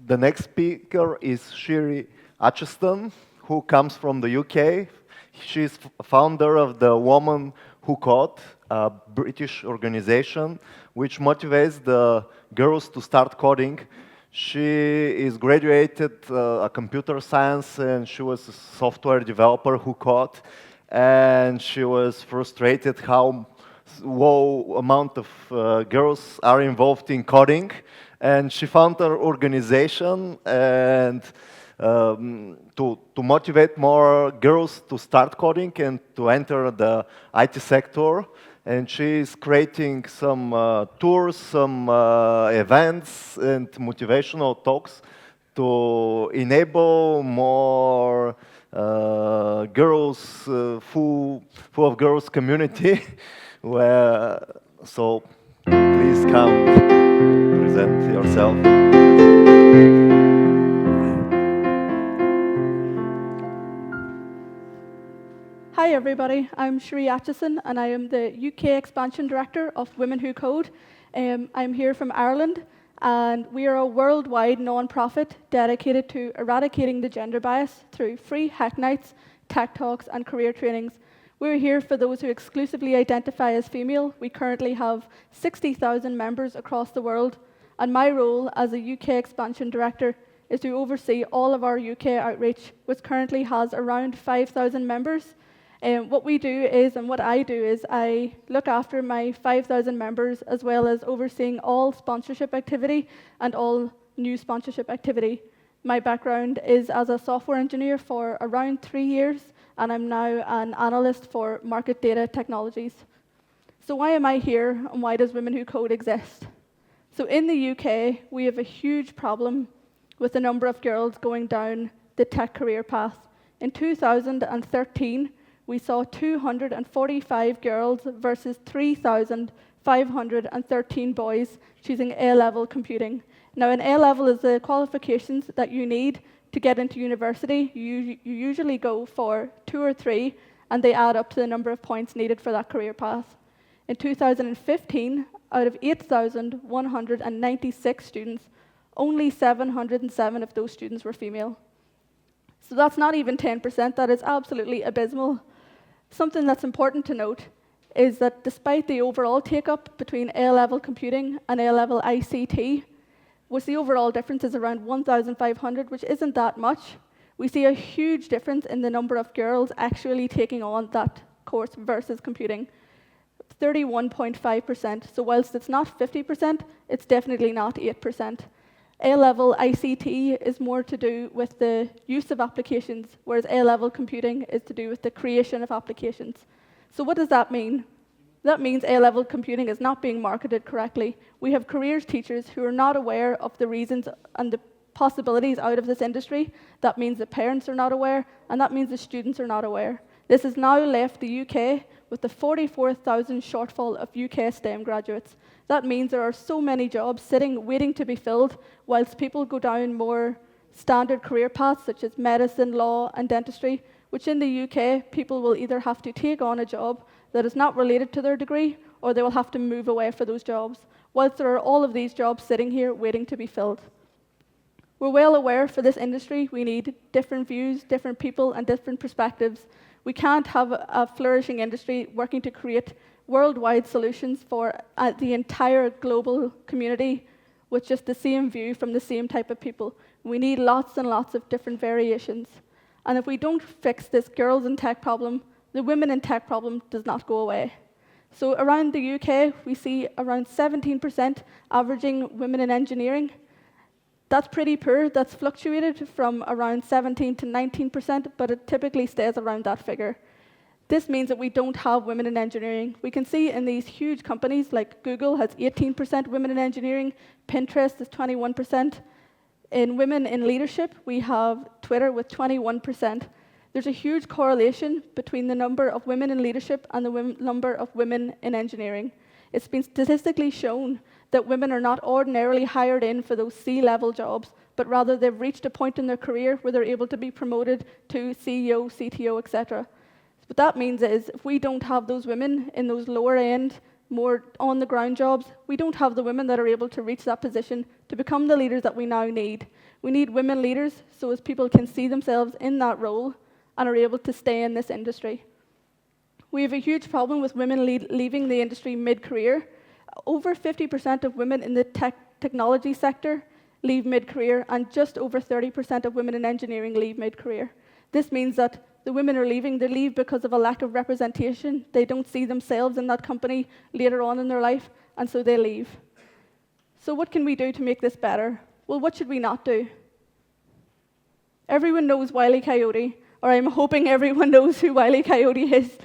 The next speaker is Sheree Atcheson, who comes from the UK. She's founder of the Woman Who Code, a British organization which motivates the girls to start coding. She is graduated a computer science, and she was a software developer who coded, and she was frustrated how low amount of girls are involved in coding, and she found her organization and to motivate more girls to start coding and to enter the IT sector. And she is creating some tours, some events, and motivational talks to enable more girls, full of girls community. So please come present yourself. Hi everybody, I'm Sheree Atcheson and I am the UK Expansion Director of Women Who Code. I'm here from Ireland and we are a worldwide non-profit dedicated to eradicating the gender bias through free hack nights, tech talks and career trainings. We're here for those who exclusively identify as female. We currently have 60,000 members across the world, and my role as a UK Expansion Director is to oversee all of our UK outreach, which currently has around 5,000 members. What we do is, and what I do is, I look after my 5,000 members as well as overseeing all sponsorship activity and all new sponsorship activity. My background is as a software engineer for around 3 years, and I'm now an analyst for market data technologies. So why am I here, and why does Women Who Code exist? So in the UK, we have a huge problem with the number of girls going down the tech career path. In 2013, we saw 245 girls versus 3,513 boys choosing A-level computing. Now, an A-level is the qualifications that you need to get into university. You usually go for 2 or 3, and they add up to the number of points needed for that career path. In 2015, out of 8,196 students, only 707 of those students were female. So that's not even 10%, that is absolutely abysmal. Something that's important to note is that despite the overall take-up between A-level computing and A-level ICT, which the overall difference is around 1,500, which isn't that much, we see a huge difference in the number of girls actually taking on that course versus computing. 31.5%, so whilst it's not 50%, it's definitely not 8%. A-level ICT is more to do with the use of applications, whereas A-level computing is to do with the creation of applications. So what does that mean? That means A-level computing is not being marketed correctly. We have careers teachers who are not aware of the reasons and the possibilities out of this industry. That means the parents are not aware, and that means the students are not aware. This has now left the UK with the 44,000 shortfall of UK STEM graduates. That means there are so many jobs sitting, waiting to be filled, whilst people go down more standard career paths, such as medicine, law, and dentistry, which in the UK, people will either have to take on a job that is not related to their degree, or they will have to move away for those jobs, whilst there are all of these jobs sitting here waiting to be filled. We're well aware for this industry, we need different views, different people, and different perspectives. We can't have a flourishing industry working to create worldwide solutions for the entire global community with just the same view from the same type of people. We need lots and lots of different variations. And if we don't fix this girls in tech problem, the women in tech problem does not go away. So around the UK, we see around 17% averaging women in engineering. That's pretty poor. That's fluctuated from around 17 to 19%, but it typically stays around that figure. This means that we don't have women in engineering. We can see in these huge companies like Google has 18% women in engineering, Pinterest is 21%. In women in leadership, we have Twitter with 21%. There's a huge correlation between the number of women in leadership and the number of women in engineering. It's been statistically shown that women are not ordinarily hired in for those C-level jobs, but rather they've reached a point in their career where they're able to be promoted to CEO, CTO, etc. What that means is if we don't have those women in those lower end more on-the-ground jobs, we don't have the women that are able to reach that position to become the leaders that we now need. We need women leaders so as people can see themselves in that role and are able to stay in this industry. We have a huge problem with women leaving the industry mid-career. Over 50% of women in the technology sector leave mid-career, and just over 30% of women in engineering leave mid-career. This means that the women are leaving, they leave because of a lack of representation. They don't see themselves in that company later on in their life, and so they leave. So what can we do to make this better? Well, what should we not do? Everyone knows Wile E. Coyote, or I'm hoping everyone knows who Wile E. Coyote is.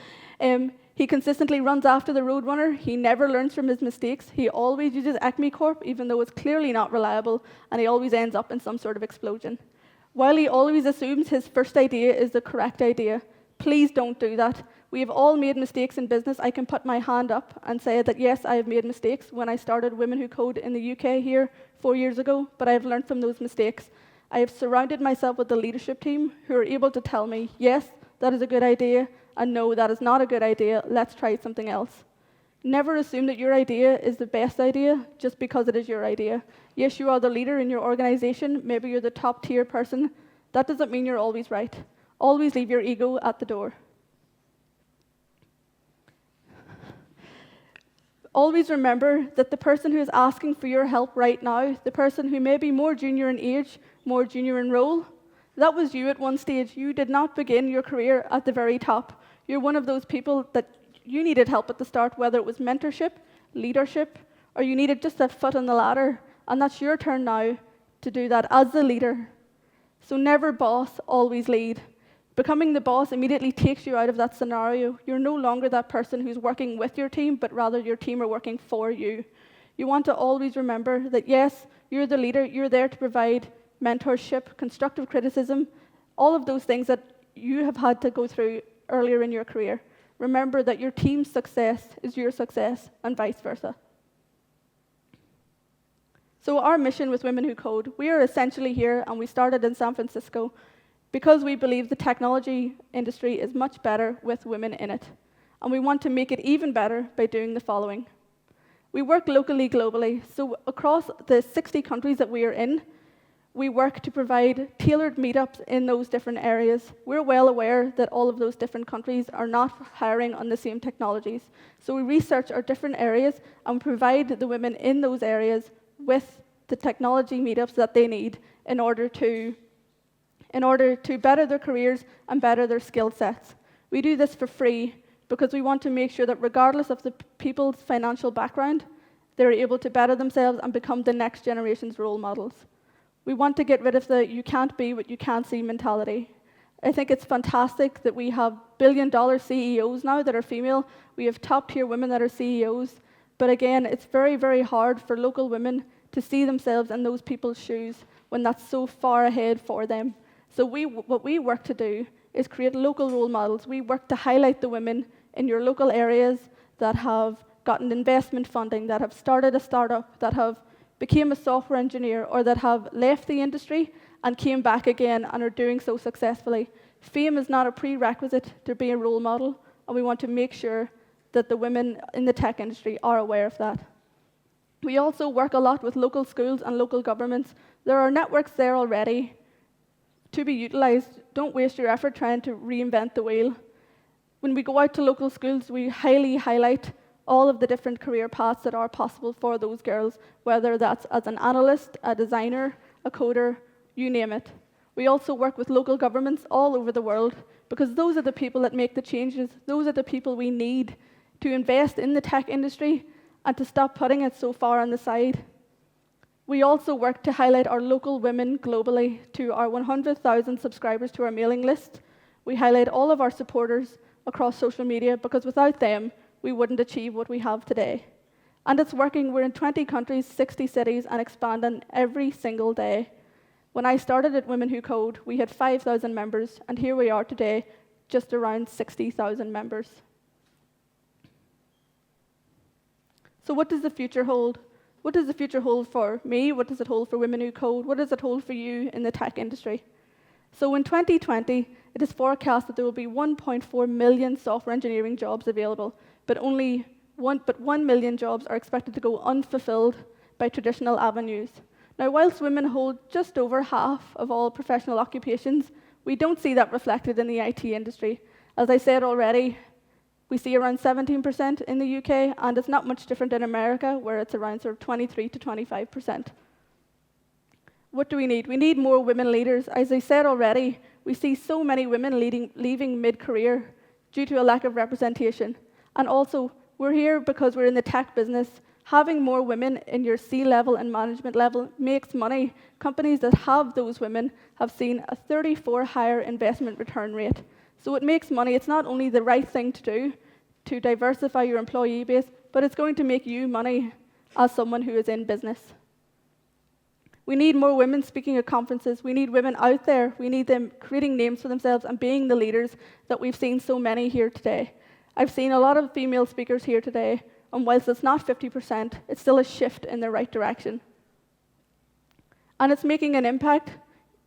He consistently runs after the roadrunner. He never learns from his mistakes. He always uses Acme Corp, even though it's clearly not reliable, and he always ends up in some sort of explosion. While he always assumes his first idea is the correct idea, please don't do that. We have all made mistakes in business. I can put my hand up and say that yes, I have made mistakes when I started Women Who Code in the UK here 4 years ago, but I have learned from those mistakes. I have surrounded myself with a leadership team who are able to tell me, yes, that is a good idea, and no, that is not a good idea, let's try something else. Never assume that your idea is the best idea just because it is your idea. Yes, you are the leader in your organization, maybe you're the top tier person. That doesn't mean you're always right. Always leave your ego at the door. Always remember that the person who is asking for your help right now, the person who may be more junior in age, more junior in role, that was you at one stage. You did not begin your career at the very top. You're one of those people that you needed help at the start, whether it was mentorship, leadership, or you needed just a foot on the ladder, and that's your turn now to do that as the leader. So never boss, always lead. Becoming the boss immediately takes you out of that scenario. You're no longer that person who's working with your team, but rather your team are working for you. You want to always remember that yes, you're the leader, you're there to provide mentorship, constructive criticism, all of those things that you have had to go through earlier in your career. Remember that your team's success is your success, and vice versa. So our mission with Women Who Code, we are essentially here, and we started in San Francisco, because we believe the technology industry is much better with women in it. And we want to make it even better by doing the following. We work locally, globally. So across the 60 countries that we are in, we work to provide tailored meetups in those different areas. We're well aware that all of those different countries are not hiring on the same technologies. So we research our different areas and provide the women in those areas with the technology meetups that they need in order to better their careers and better their skill sets. We do this for free because we want to make sure that regardless of the people's financial background, they're able to better themselves and become the next generation's role models. We want to get rid of the you can't be what you can't see mentality. I think it's fantastic that we have billion-dollar CEOs now that are female. We have top-tier women that are CEOs. But again, it's very, very hard for local women to see themselves in those people's shoes when that's so far ahead for them. So what we work to do is create local role models. We work to highlight the women in your local areas that have gotten investment funding, that have started a startup, that have became a software engineer, or that have left the industry and came back again and are doing so successfully. Fame is not a prerequisite to be a role model, and we want to make sure that the women in the tech industry are aware of that. We also work a lot with local schools and local governments. There are networks there already to be utilised. Don't waste your effort trying to reinvent the wheel. When we go out to local schools, we highly highlight all of the different career paths that are possible for those girls, whether that's as an analyst, a designer, a coder, you name it. We also work with local governments all over the world because those are the people that make the changes. Those are the people we need to invest in the tech industry and to stop putting it so far on the side. We also work to highlight our local women globally to our 100,000 subscribers to our mailing list. We highlight all of our supporters across social media because without them, we wouldn't achieve what we have today. And it's working. We're in 20 countries, 60 cities, and expanding every single day. When I started at Women Who Code, we had 5,000 members, and here we are today, just around 60,000 members. So what does the future hold? What does the future hold for me? What does it hold for Women Who Code? What does it hold for you in the tech industry? So in 2020, it is forecast that there will be 1.4 million software engineering jobs available, but only but 1 million jobs are expected to go unfulfilled by traditional avenues. Now, whilst women hold just over half of all professional occupations, we don't see that reflected in the IT industry. As I said already, we see around 17% in the UK, and it's not much different in America, where it's around sort of 23 to 25%. What do we need? We need more women leaders. As I said already, we see so many women leaving mid-career due to a lack of representation. And also, we're here because we're in the tech business. Having more women in your C-level and management level makes money. Companies that have those women have seen a 34 higher investment return rate. So it makes money. It's not only the right thing to do to diversify your employee base, but it's going to make you money as someone who is in business. We need more women speaking at conferences. We need women out there. We need them creating names for themselves and being the leaders that we've seen so many here today. I've seen a lot of female speakers here today, and whilst it's not 50%, it's still a shift in the right direction. And it's making an impact.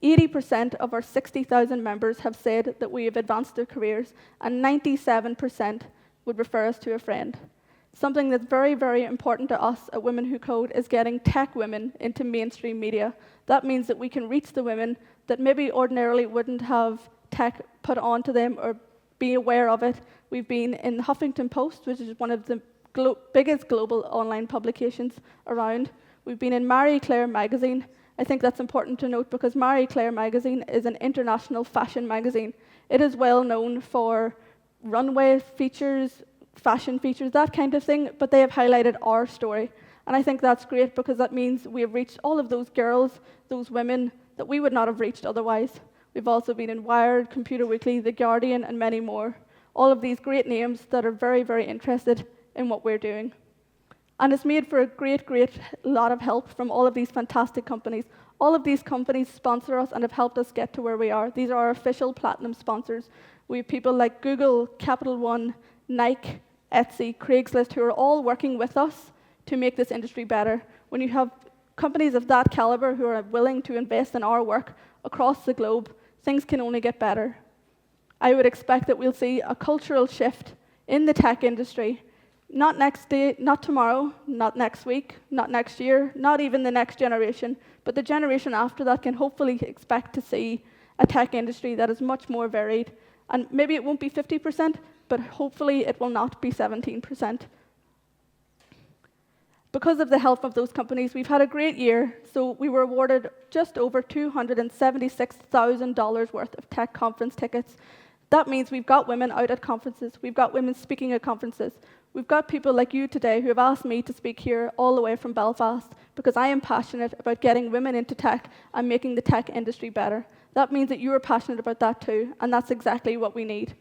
80% of our 60,000 members have said that we have advanced their careers, and 97% would refer us to a friend. Something that's very, very important to us at Women Who Code is getting tech women into mainstream media. That means that we can reach the women that maybe ordinarily wouldn't have tech put onto them or be aware of it. We've been in the Huffington Post, which is one of the biggest global online publications around. We've been in Marie Claire magazine. I think that's important to note because Marie Claire magazine is an international fashion magazine. It is well known for runway features, fashion features, that kind of thing, but they have highlighted our story. And I think that's great because that means we have reached all of those girls, those women that we would not have reached otherwise. We've also been in Wired, Computer Weekly, The Guardian, and many more. All of these great names that are very, very interested in what we're doing. And it's made for a great, great lot of help from all of these fantastic companies. All of these companies sponsor us and have helped us get to where we are. These are our official platinum sponsors. We have people like Google, Capital One, Nike, Etsy, Craigslist, who are all working with us to make this industry better. When you have companies of that caliber who are willing to invest in our work across the globe, things can only get better. I would expect that we'll see a cultural shift in the tech industry, not next day, not tomorrow, not next week, not next year, not even the next generation, but the generation after that can hopefully expect to see a tech industry that is much more varied. And maybe it won't be 50%, but hopefully it will not be 17%. Because of the help of those companies, we've had a great year. So we were awarded just over $276,000 worth of tech conference tickets. That means we've got women out at conferences. We've got women speaking at conferences. We've got people like you today who have asked me to speak here all the way from Belfast because I am passionate about getting women into tech and making the tech industry better. That means that you are passionate about that too, and that's exactly what we need.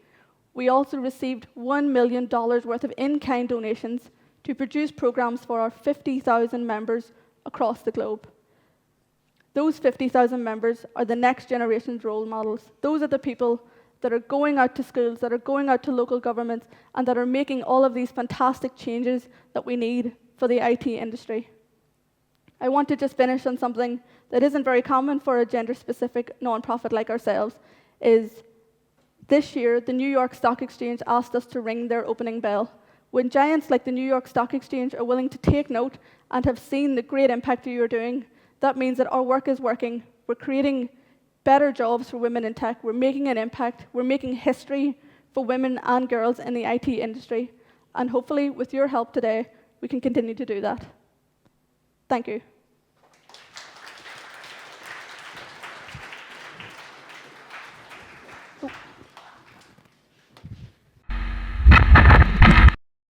We also received $1 million worth of in-kind donations to produce programs for our 50,000 members across the globe. Those 50,000 members are the next generation's role models. Those are the people that are going out to schools, that are going out to local governments, and that are making all of these fantastic changes that we need for the IT industry. I want to just finish on something that isn't very common for a gender-specific nonprofit like ourselves, is this year, the New York Stock Exchange asked us to ring their opening bell. When giants like the New York Stock Exchange are willing to take note and have seen the great impact that you're doing, that means that our work is working. We're creating better jobs for women in tech. We're making an impact. We're making history for women and girls in the IT industry. And hopefully, with your help today, we can continue to do that. Thank you. Oh.